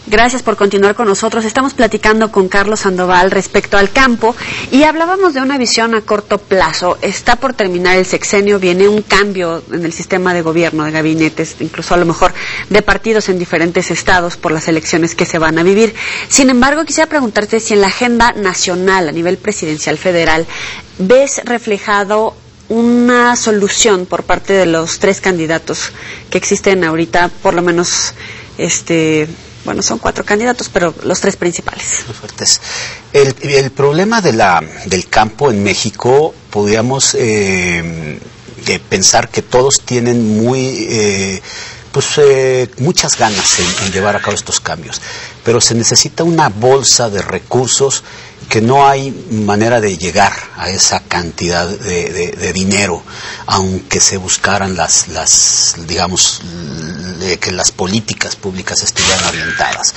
Gracias por continuar con nosotros. Estamos platicando con Carlos Sandoval respecto al campo y hablábamos de una visión a corto plazo. Está por terminar el sexenio, viene un cambio en el sistema de gobierno, de gabinetes, incluso a lo mejor de partidos en diferentes estados por las elecciones que se van a vivir. Sin embargo, quisiera preguntarte si en la agenda nacional, a nivel presidencial federal, ves reflejado una solución por parte de los tres candidatos que existen ahorita, por lo menos bueno, son 4 candidatos, pero los 3 principales. Fuertes. El problema del campo en México, podríamos pensar que todos tienen muchas ganas en llevar a cabo estos cambios, pero se necesita una bolsa de recursos que no hay manera de llegar a esa cantidad de dinero, aunque se buscaran digamos, que las políticas públicas estuvieran orientadas.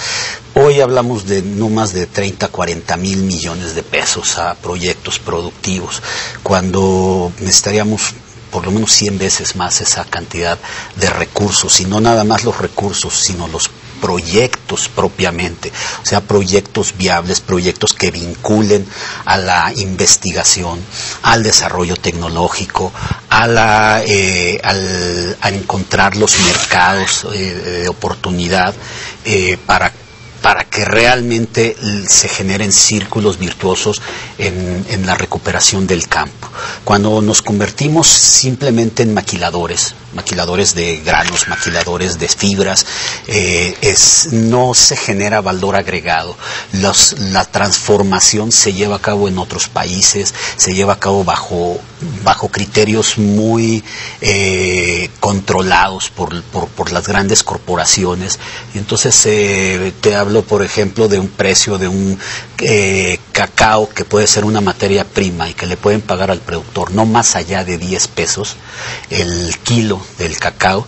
Hoy hablamos de no más de 30, 40 mil millones de pesos a proyectos productivos, cuando necesitaríamos por lo menos 100 veces más esa cantidad de recursos, y no nada más los recursos, sino los proyectos propiamente, o sea, proyectos viables, proyectos que vinculen a la investigación, al desarrollo tecnológico, a encontrar los mercados de oportunidad para que realmente se generen círculos virtuosos en la recuperación del campo. Cuando nos convertimos simplemente en maquiladores de granos, maquiladores de fibras, no se genera valor agregado. La transformación se lleva a cabo en otros países, se lleva a cabo bajo criterios muy controlados por las grandes corporaciones. Y entonces te hablo, por ejemplo, de un precio de un cacao que puede ser una materia prima y que le pueden pagar al productor no más allá de 10 pesos el kilo del cacao,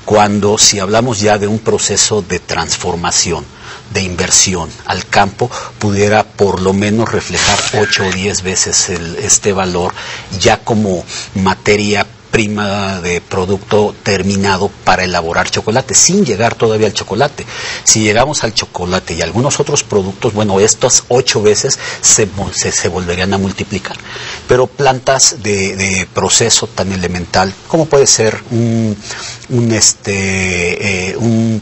cuando si hablamos ya de un proceso de transformación, de inversión al campo, pudiera por lo menos reflejar 8 o 10 veces este valor ya como materia prima de producto terminado para elaborar chocolate, sin llegar todavía al chocolate. Si llegamos al chocolate y algunos otros productos, bueno, estas 8 veces se volverían a multiplicar. Pero plantas de proceso tan elemental como puede ser un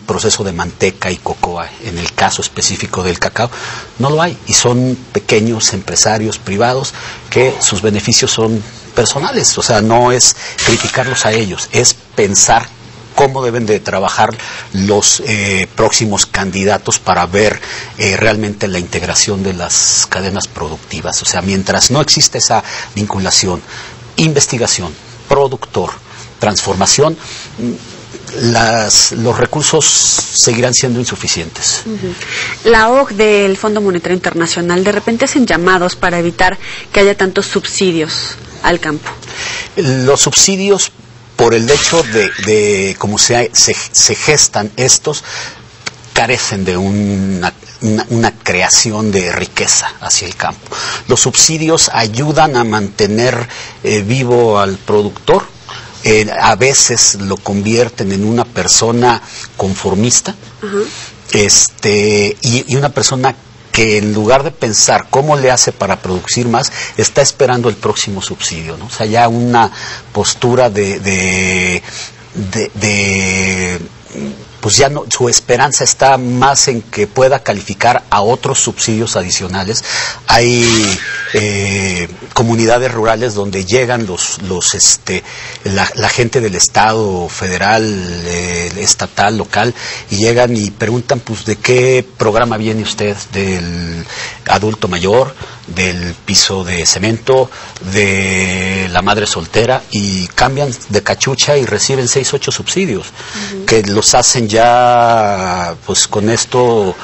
proceso de manteca y cocoa, en el caso específico del cacao, no lo hay, y son pequeños empresarios privados que sus beneficios son personales. O sea, no es criticarlos a ellos, es pensar cómo deben de trabajar los próximos candidatos para ver realmente la integración de las cadenas productivas. O sea, mientras no existe esa vinculación, investigación, productor, transformación, los recursos seguirán siendo insuficientes. La OCDE, el Fondo Monetario Internacional, de repente hacen llamados para evitar que haya tantos subsidios al campo. Los subsidios, por el hecho de cómo se gestan estos, carecen de una creación de riqueza hacia el campo. Los subsidios ayudan a mantener vivo al productor. A veces lo convierten en una persona conformista, y una persona que en lugar de pensar cómo le hace para producir más, está esperando el próximo subsidio, ¿no? O sea, ya una postura pues ya no, su esperanza está más en que pueda calificar a otros subsidios adicionales. Hay comunidades rurales donde llegan la gente del Estado, federal, estatal, local, y llegan y preguntan, pues, ¿de qué programa viene usted? ¿Del adulto mayor? ¿Del piso de cemento? ¿De la madre soltera? Y cambian de cachucha y reciben 6, 8 subsidios, que los hacen ya, pues con esto,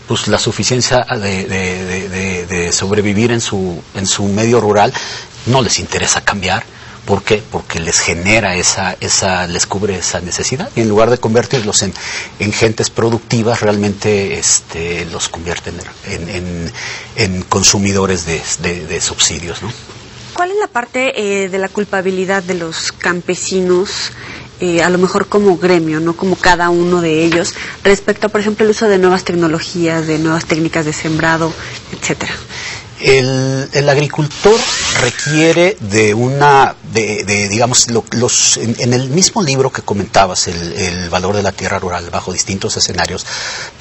pues la suficiencia de sobrevivir en su medio rural. No les interesa cambiar. ¿Por qué? Porque les genera les cubre esa necesidad, y en lugar de convertirlos en gentes productivas, realmente los convierten en consumidores de subsidios, ¿no? ¿Cuál es la parte de la culpabilidad de los campesinos, a lo mejor como gremio, no como cada uno de ellos, respecto a, por ejemplo, el uso de nuevas tecnologías, de nuevas técnicas de sembrado, etcétera? El agricultor requiere digamos, en el mismo libro que comentabas, el valor de la tierra rural bajo distintos escenarios,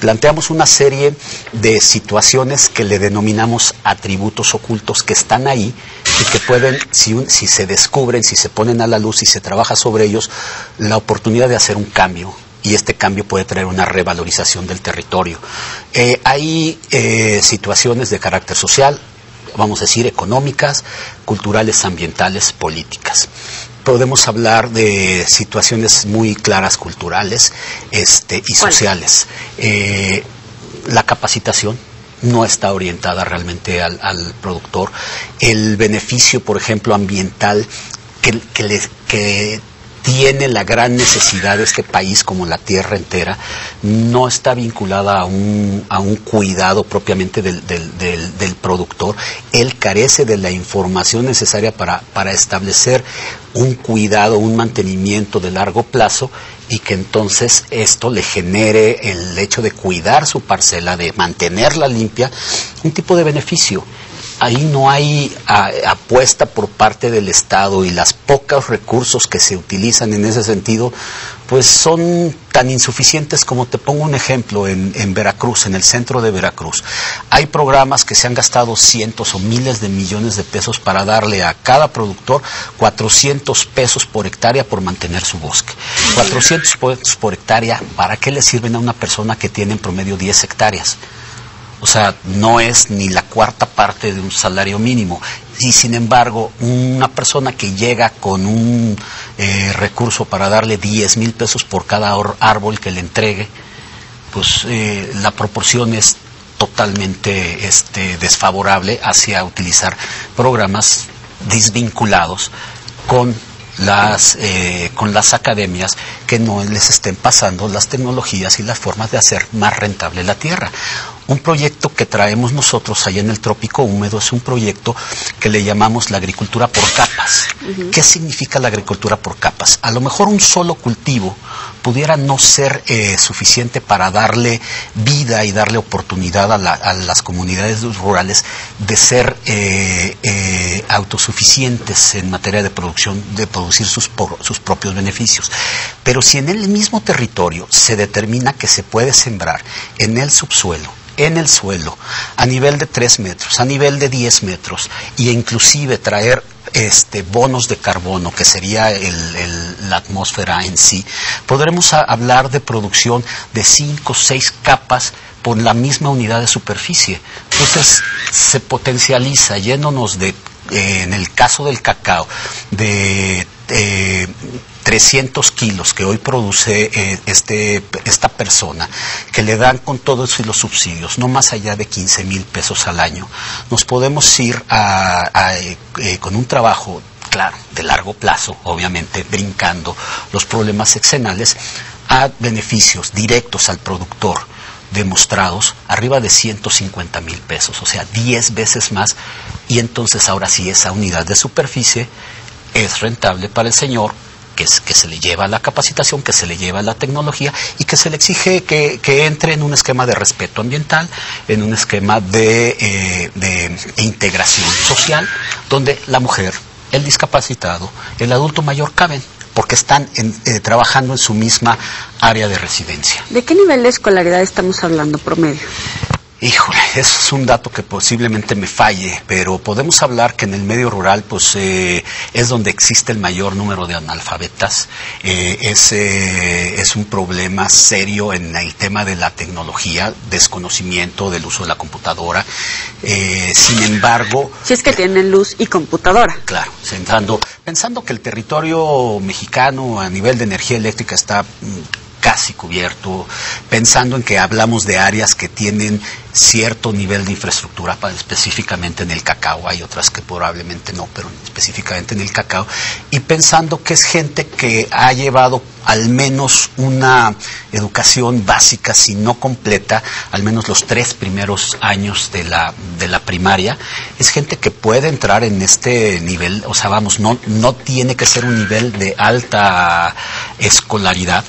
planteamos una serie de situaciones que le denominamos atributos ocultos que están ahí y que pueden, si se descubren, si se ponen a la luz, si se trabaja sobre ellos, la oportunidad de hacer un cambio. Y este cambio puede traer una revalorización del territorio. Hay situaciones de carácter social, vamos a decir, económicas, culturales, ambientales, políticas. Podemos hablar de situaciones muy claras culturales y sociales. La capacitación no está orientada realmente al productor. El beneficio, por ejemplo, ambiental que tiene la gran necesidad de este país, como la tierra entera, no está vinculada a un cuidado propiamente del productor. Él carece de la información necesaria para establecer un cuidado, un mantenimiento de largo plazo, y que entonces esto le genere, el hecho de cuidar su parcela, de mantenerla limpia, un tipo de beneficio. Ahí no hay apuesta por parte del Estado, y los pocos recursos que se utilizan en ese sentido pues son tan insuficientes como, te pongo un ejemplo, en Veracruz, en el centro de Veracruz. Hay programas que se han gastado cientos o miles de millones de pesos para darle a cada productor 400 pesos por hectárea por mantener su bosque. 400 pesos por hectárea, ¿para qué le sirven a una persona que tiene en promedio 10 hectáreas? O sea, no es ni la cuarta parte de un salario mínimo. Y sin embargo, una persona que llega con un recurso para darle 10,000 pesos por cada árbol que le entregue, pues la proporción es totalmente desfavorable hacia utilizar programas desvinculados con las academias, que no les estén pasando las tecnologías y las formas de hacer más rentable la tierra. Un proyecto que traemos nosotros allá en el trópico húmedo es un proyecto que le llamamos la agricultura por capas. Uh-huh. ¿Qué significa la agricultura por capas? A lo mejor un solo cultivo pudiera no ser suficiente para darle vida y darle oportunidad a las comunidades rurales de ser autosuficientes en materia de producción, de producir sus propios beneficios. Pero si en el mismo territorio se determina que se puede sembrar en el subsuelo, en el suelo, a nivel de 3 metros, a nivel de 10 metros, e inclusive traer bonos de carbono, que sería la atmósfera en sí, podremos hablar de producción de 5 o 6 capas por la misma unidad de superficie. Entonces se potencializa, yéndonos en el caso del cacao, de 300 kilos que hoy produce esta persona, que le dan con todos los subsidios, no más allá de 15,000 pesos al año. Nos podemos ir con un trabajo, claro, de largo plazo, obviamente, brincando los problemas sexenales, a beneficios directos al productor, demostrados arriba de 150,000 pesos, o sea, 10 veces más, y entonces ahora sí esa unidad de superficie es rentable para el señor, que se le lleva la capacitación, que se le lleva la tecnología, y que se le exige que entre en un esquema de respeto ambiental, en un esquema de integración social, donde la mujer, el discapacitado, el adulto mayor caben, porque están trabajando en su misma área de residencia. ¿De qué nivel de escolaridad estamos hablando promedio? Híjole, eso es un dato que posiblemente me falle, pero podemos hablar que en el medio rural pues es donde existe el mayor número de analfabetas. Es un problema serio en el tema de la tecnología, desconocimiento del uso de la computadora. Sin embargo... Si es que tienen luz y computadora. Claro, pensando que el territorio mexicano a nivel de energía eléctrica está casi cubierto, pensando en que hablamos de áreas que tienen cierto nivel de infraestructura, específicamente en el cacao, hay otras que probablemente no, pero específicamente en el cacao, y pensando que es gente que ha llevado al menos una educación básica, si no completa, al menos los 3 primeros años de la primaria, es gente que puede entrar en este nivel, o sea, vamos, no tiene que ser un nivel de alta escolaridad,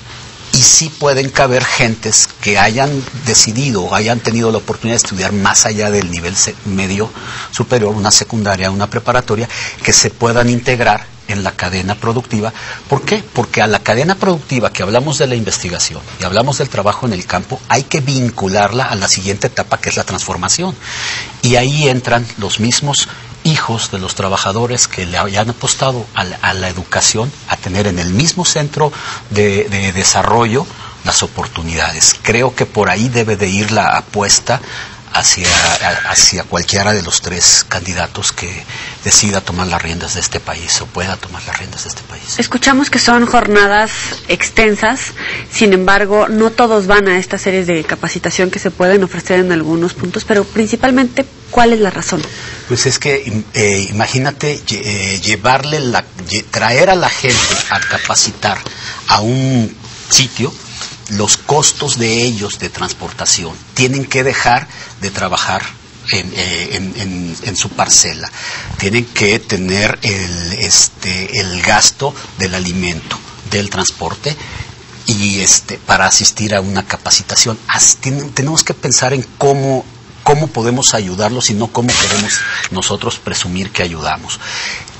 y sí pueden caber gentes que hayan decidido o hayan tenido la oportunidad de estudiar más allá del nivel medio superior, una secundaria, una preparatoria, que se puedan integrar en la cadena productiva. ¿Por qué? Porque a la cadena productiva, que hablamos de la investigación y hablamos del trabajo en el campo, hay que vincularla a la siguiente etapa, que es la transformación. Y ahí entran los mismos hijos de los trabajadores que le hayan apostado a la educación, a tener en el mismo centro de desarrollo las oportunidades. Creo que por ahí debe de ir la apuesta hacia cualquiera de los tres candidatos que decida tomar las riendas de este país o pueda tomar las riendas de este país. Escuchamos que son jornadas extensas, sin embargo, no todos van a estas series de capacitación que se pueden ofrecer en algunos puntos, pero principalmente, ¿cuál es la razón? Pues es que imagínate traer a la gente a capacitar a un sitio. Los costos de ellos de transportación tienen que dejar de trabajar en su parcela, tienen que tener el gasto del alimento, del transporte y para asistir a una capacitación. Tenemos que pensar en cómo podemos ayudarlos y no cómo queremos nosotros presumir que ayudamos.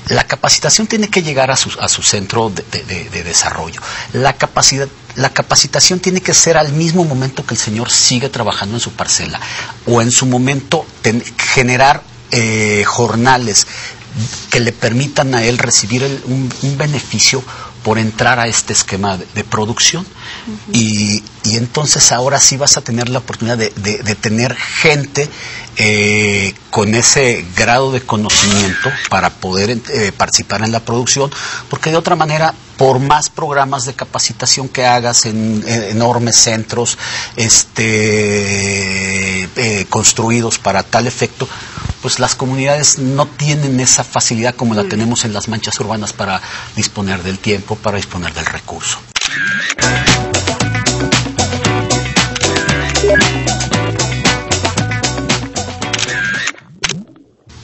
La capacitación tiene que llegar a su centro de desarrollo. La capacitación tiene que ser al mismo momento que el señor sigue trabajando en su parcela, o en su momento generar jornales que le permitan a él recibir un beneficio por entrar a este esquema de producción. Uh-huh. Y entonces ahora sí vas a tener la oportunidad de tener gente con ese grado de conocimiento para poder participar en la producción, porque de otra manera, por más programas de capacitación que hagas en enormes centros construidos para tal efecto, pues las comunidades no tienen esa facilidad como la tenemos en las manchas urbanas para disponer del tiempo, para disponer del recurso.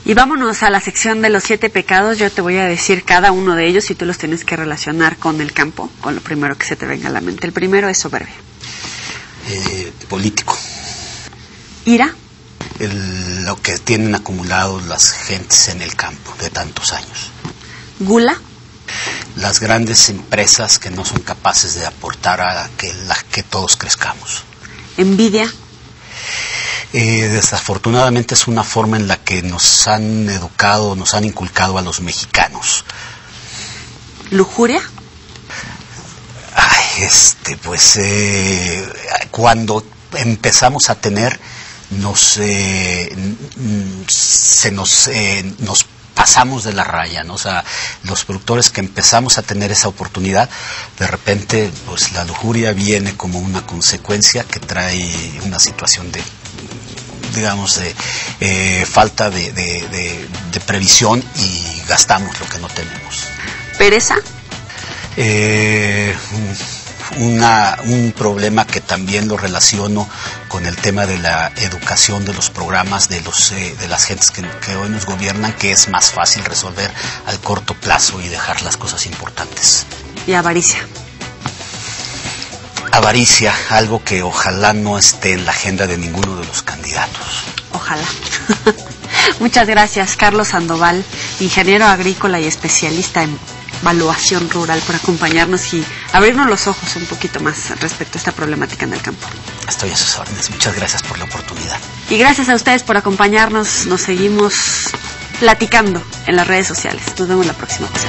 Y vámonos a la sección de los 7 pecados. Yo te voy a decir cada uno de ellos y tú los tienes que relacionar con el campo, con lo primero que se te venga a la mente. El primero es soberbia. Político. Ira. Lo que tienen acumulado las gentes en el campo de tantos años. Gula. Las grandes empresas que no son capaces de aportar a que todos crezcamos. Envidia. Desafortunadamente es una forma en la que nos han educado, nos han inculcado a los mexicanos. Lujuria. Cuando empezamos a tener, nos pasamos de la raya, ¿no? O sea, los productores que empezamos a tener esa oportunidad, de repente, pues la lujuria viene como una consecuencia que trae una situación de falta de previsión y gastamos lo que no tenemos. ¿Pereza? Un problema que también lo relaciono con el tema de la educación de los programas de las gentes que hoy nos gobiernan, que es más fácil resolver al corto plazo y dejar las cosas importantes. ¿Y avaricia? Avaricia, algo que ojalá no esté en la agenda de ninguno de los candidatos. Ojalá. Muchas gracias, Carlos Sandoval, ingeniero agrícola y especialista en evaluación rural, por acompañarnos y abrirnos los ojos un poquito más respecto a esta problemática en el campo. Estoy a sus órdenes. Muchas gracias por la oportunidad. Y gracias a ustedes por acompañarnos. Nos seguimos platicando en las redes sociales. Nos vemos la próxima. Pues,